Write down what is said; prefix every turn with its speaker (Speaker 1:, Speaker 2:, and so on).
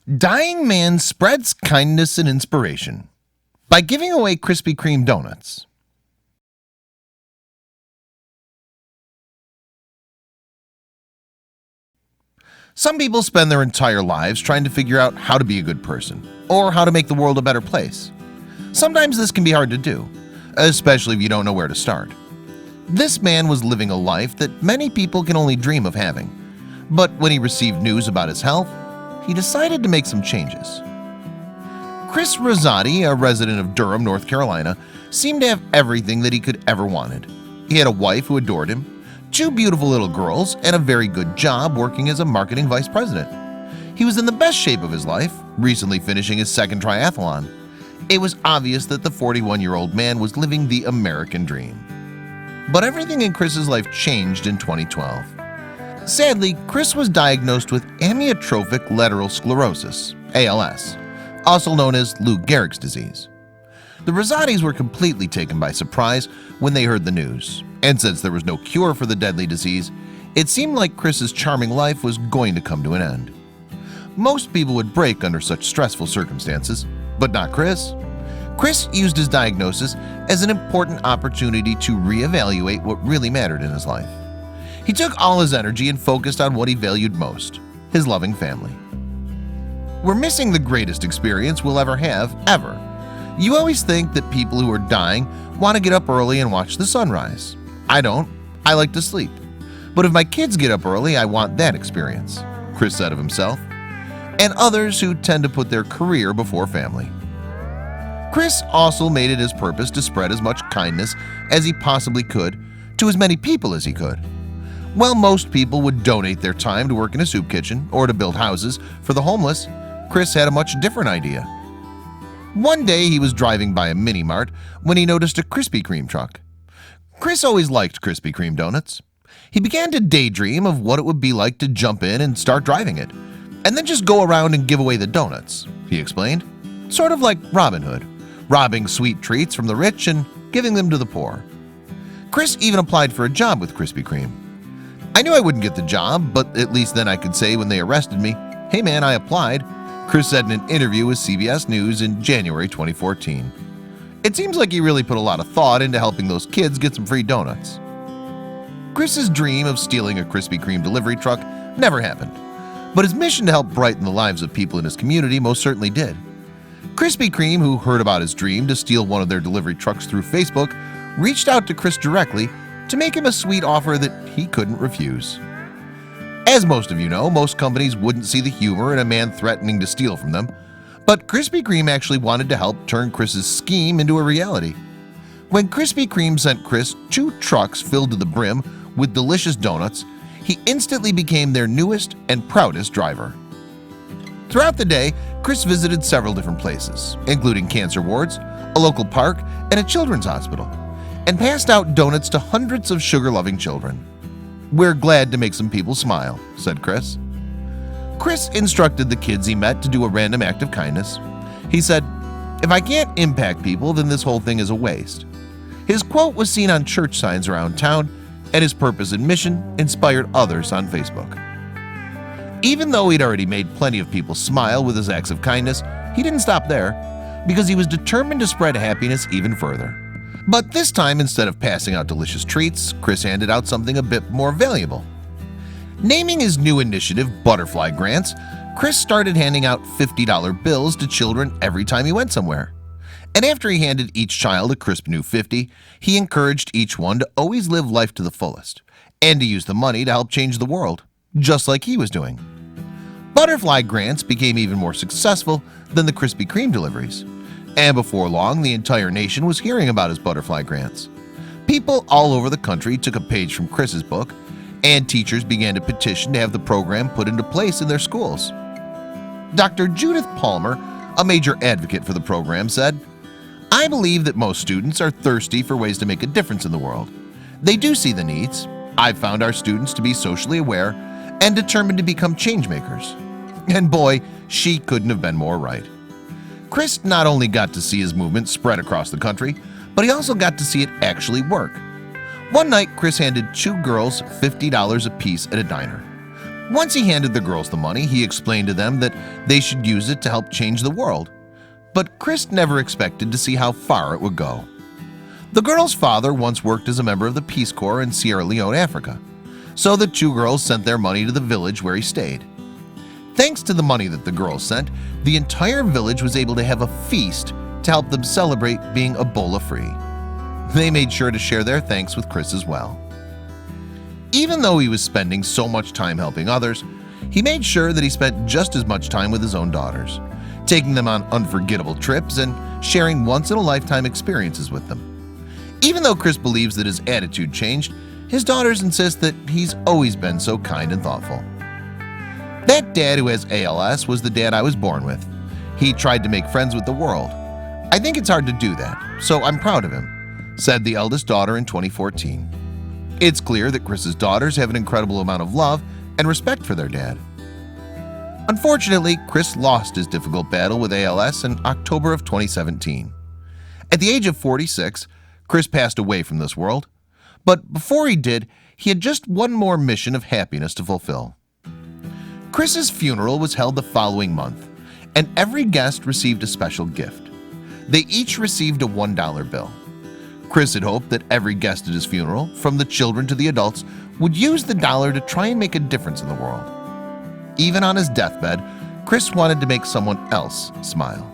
Speaker 1: Dying man spreads kindness and inspiration by giving away Krispy Kreme donuts. Some people spend their entire lives trying to figure out how to be a good person or how to make the world a better place. Sometimes this can be hard to do, especially if you don't know where to start. This man was living a life that many people can only dream of having, but when he received news about his health, he decided to make some changes. Chris Rosati, a resident of Durham, North Carolina, seemed to have everything that he could ever wanted. He had a wife who adored him, two beautiful little girls, and a very good job working as a marketing vice president. He was in the best shape of his life, recently finishing his second triathlon. It was obvious that the 41-year-old man was living the American dream. But everything in Chris's life changed in 2012. Sadly, Chris was diagnosed with amyotrophic lateral sclerosis, ALS, also known as Lou Gehrig's disease. The Rosatis were completely taken by surprise when they heard the news, and since there was no cure for the deadly disease, it seemed like Chris's charming life was going to come to an end. Most people would break under such stressful circumstances, but not Chris. Chris used his diagnosis as an important opportunity to reevaluate what really mattered in his life. He took all his energy and focused on what he valued most, his loving family. We're missing the greatest experience we'll ever have, ever. You always think that people who are dying want to get up early and watch the sunrise. I don't. I like to sleep. But if my kids get up early, I want that experience, Chris said of himself, and others who tend to put their career before family. Chris also made it his purpose to spread as much kindness as he possibly could to as many people as he could. While most people would donate their time to work in a soup kitchen or to build houses for the homeless, Chris had a much different idea. One day he was driving by a mini-mart when he noticed a Krispy Kreme truck. Chris always liked Krispy Kreme donuts. He began to daydream of what it would be like to jump in and start driving it, and then just go around and give away the donuts, he explained. Sort of like Robin Hood, robbing sweet treats from the rich and giving them to the poor. Chris even applied for a job with Krispy Kreme. I knew I wouldn't get the job, but at least then I could say when they arrested me, "Hey man, I applied," Chris said in an interview with CBS News in January 2014. It seems like he really put a lot of thought into helping those kids get some free donuts. Chris's dream of stealing a Krispy Kreme delivery truck never happened, but his mission to help brighten the lives of people in his community most certainly did. Krispy Kreme, who heard about his dream to steal one of their delivery trucks through Facebook, reached out to Chris directly to make him a sweet offer that he couldn't refuse. As most of you know, most companies wouldn't see the humor in a man threatening to steal from them, but Krispy Kreme actually wanted to help turn Chris's scheme into a reality. When Krispy Kreme sent Chris 2 trucks filled to the brim with delicious donuts, he instantly became their newest and proudest driver. Throughout the day, Chris visited several different places, including cancer wards, a local park, and a children's hospital, and passed out donuts to hundreds of sugar-loving children. "We're glad to make some people smile," said Chris. Chris instructed the kids he met to do a random act of kindness. He said, "If I can't impact people, then this whole thing is a waste." His quote was seen on church signs around town, and his purpose and mission inspired others on Facebook. Even though he'd already made plenty of people smile with his acts of kindness, he didn't stop there, because he was determined to spread happiness even further. But this time, instead of passing out delicious treats, Chris handed out something a bit more valuable. Naming his new initiative Butterfly Grants, Chris started handing out $50 bills to children every time he went somewhere. And after he handed each child a crisp new $50, he encouraged each one to always live life to the fullest and to use the money to help change the world, just like he was doing. Butterfly Grants became even more successful than the Krispy Kreme deliveries. And before long, the entire nation was hearing about his Butterfly Grants. People all over the country took a page from Chris's book, and teachers began to petition to have the program put into place in their schools. Dr. Judith Palmer, a major advocate for the program, said, "I believe that most students are thirsty for ways to make a difference in the world. They do see the needs. I've found our students to be socially aware and determined to become change makers." And boy, she couldn't have been more right. Chris not only got to see his movement spread across the country, but he also got to see it actually work. One night, Chris handed 2 girls $50 apiece at a diner. Once he handed the girls the money, he explained to them that they should use it to help change the world. But Chris never expected to see how far it would go. The girls' father once worked as a member of the Peace Corps in Sierra Leone, Africa, so the two girls sent their money to the village where he stayed. Thanks to the money that the girls sent, the entire village was able to have a feast to help them celebrate being Ebola-free. They made sure to share their thanks with Chris as well. Even though he was spending so much time helping others, he made sure that he spent just as much time with his own daughters, taking them on unforgettable trips and sharing once-in-a-lifetime experiences with them. Even though Chris believes that his attitude changed, his daughters insist that he's always been so kind and thoughtful. That dad who has ALS was the dad I was born with. He tried to make friends with the world. I think it's hard to do that, so I'm proud of him, said the eldest daughter in 2014. It's clear that Chris's daughters have an incredible amount of love and respect for their dad. Unfortunately, Chris lost his difficult battle with ALS in October of 2017. At the age of 46, Chris passed away from this world. But before he did, he had just one more mission of happiness to fulfill. Chris's funeral was held the following month, and every guest received a special gift. They each received a $1 bill. Chris had hoped that every guest at his funeral, from the children to the adults, would use the dollar to try and make a difference in the world. Even on his deathbed, Chris wanted to make someone else smile.